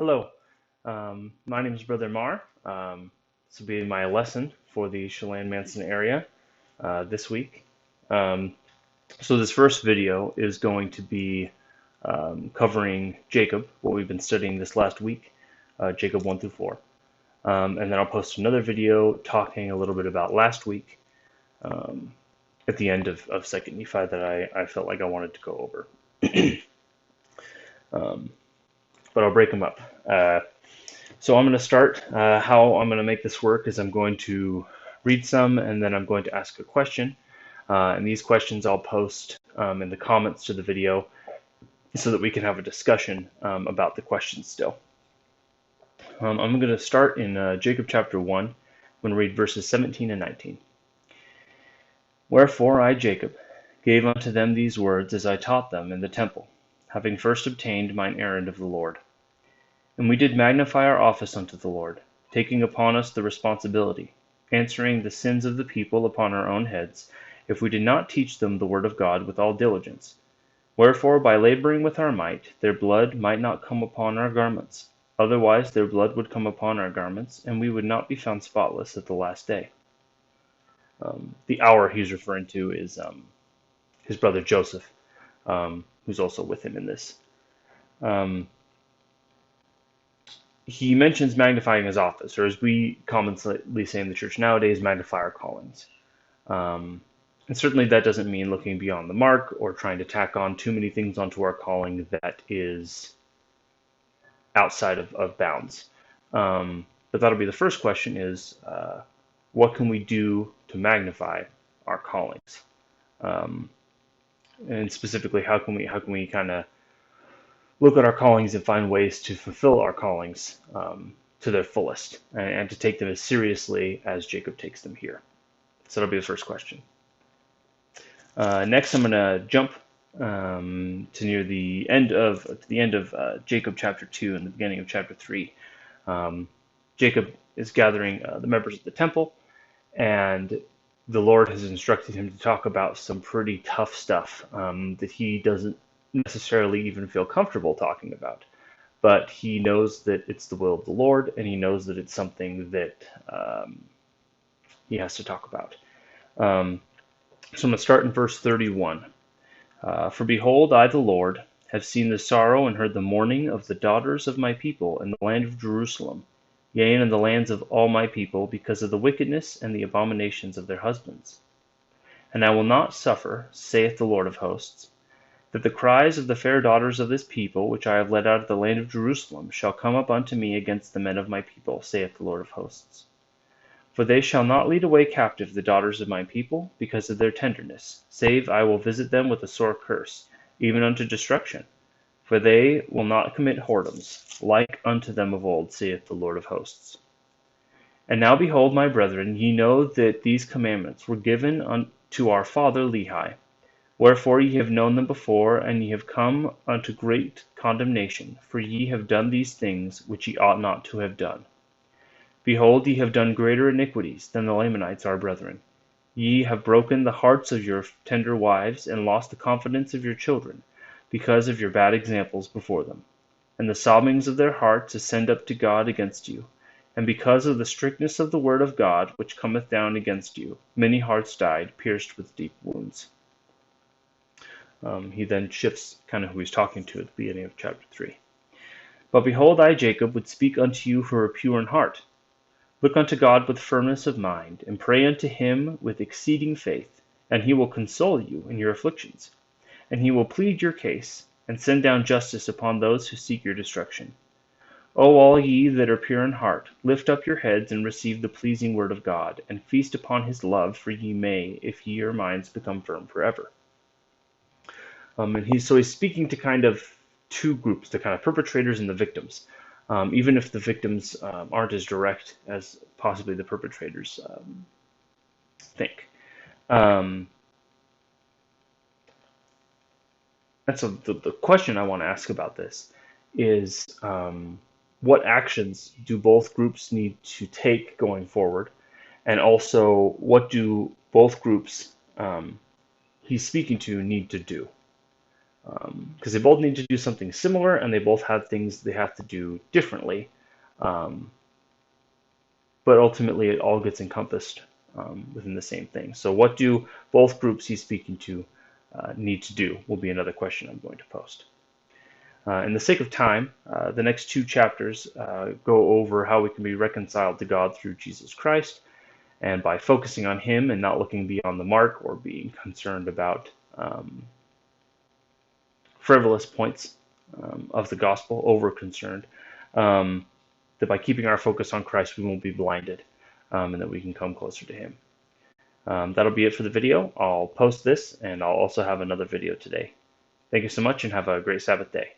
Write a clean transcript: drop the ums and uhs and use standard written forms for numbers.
Hello, my name is Brother Mar. This will be my lesson for the Chelan Manson area this week. Um, so this first video is going to be covering Jacob, what we've been studying this last week, Jacob 1 through 4. And then I'll post another video talking a little bit about last week um, at the end of 2nd Nephi that I felt like I wanted to go over. um, but I'll break them up. So I'm going to start. How I'm going to make this work is I'm going to read some and then I'm going to ask a question. And these questions I'll post in the comments to the video so that we can have a discussion about the questions still. I'm going to start in Jacob chapter 1. I'm going to read verses 17 and 19. Wherefore I, Jacob, gave unto them these words as I taught them in the temple, having first obtained mine errand of the Lord. And we did magnify our office unto the Lord, taking upon us the responsibility, answering the sins of the people upon our own heads, if we did not teach them the word of God with all diligence. Wherefore, by laboring with our might, their blood might not come upon our garments. Otherwise their blood would come upon our garments, and we would not be found spotless at the last day. The hour he's referring to is his brother Joseph, who's also with him in this. He mentions magnifying his office, or as we commonly say in the church nowadays, magnify our callings. And certainly that doesn't mean looking beyond the mark or trying to tack on too many things onto our calling that is outside of bounds. But that'll be the first question is, what can we do to magnify our callings? And specifically, how can we kind of look at our callings and find ways to fulfill our callings to their fullest and to take them as seriously as Jacob takes them here. So that'll be the first question. Next, I'm going to jump to the end of Jacob chapter 2 and the beginning of chapter 3. Jacob is gathering the members of the temple, and the Lord has instructed him to talk about some pretty tough stuff that he doesn't necessarily even feel comfortable talking about. But he knows that it's the will of the Lord, and he knows that it's something that he has to talk about. So I'm going to start in verse 31. For behold, I, the Lord, have seen the sorrow and heard the mourning of the daughters of my people in the land of Jerusalem, yea, and in the lands of all my people, because of the wickedness and the abominations of their husbands. And I will not suffer, saith the Lord of hosts, that the cries of the fair daughters of this people, which I have led out of the land of Jerusalem, shall come up unto me against the men of my people, saith the Lord of hosts. For they shall not lead away captive the daughters of my people, because of their tenderness, save I will visit them with a sore curse, even unto destruction. For they will not commit whoredoms, like unto them of old, saith the Lord of hosts. And now behold, my brethren, ye know that these commandments were given unto our father Lehi. Wherefore ye have known them before, and ye have come unto great condemnation, for ye have done these things which ye ought not to have done. Behold, ye have done greater iniquities than the Lamanites our brethren. Ye have broken the hearts of your tender wives, and lost the confidence of your children, because of your bad examples before them. And the sobbings of their hearts ascend up to God against you. And because of the strictness of the word of God, which cometh down against you, many hearts died, pierced with deep wounds. He then shifts kind of who he's talking to at the beginning of chapter 3. But behold, I, Jacob, would speak unto you who are pure in heart. Look unto God with firmness of mind, and pray unto him with exceeding faith, and he will console you in your afflictions. And he will plead your case, and send down justice upon those who seek your destruction. O all ye that are pure in heart, lift up your heads and receive the pleasing word of God, and feast upon his love, for ye may, if ye your minds become firm forever. And he's speaking to kind of two groups, the kind of perpetrators and the victims, even if the victims aren't as direct as possibly the perpetrators think. And so the question I want to ask about this is, what actions do both groups need to take going forward? And also, what do both groups he's speaking to need to do? because they both need to do something similar and they both have things they have to do differently. Um, but ultimately, it all gets encompassed within the same thing. So, what do both groups he's speaking to need to do will be another question I'm going to post. In the sake of time, the next two chapters go over how we can be reconciled to God through Jesus Christ, and by focusing on Him and not looking beyond the mark or being concerned about frivolous points of the gospel, over concerned, that by keeping our focus on Christ, we won't be blinded, and that we can come closer to Him. That'll be it for the video. I'll post this, and I'll also have another video today. Thank you so much, and have a great Sabbath day.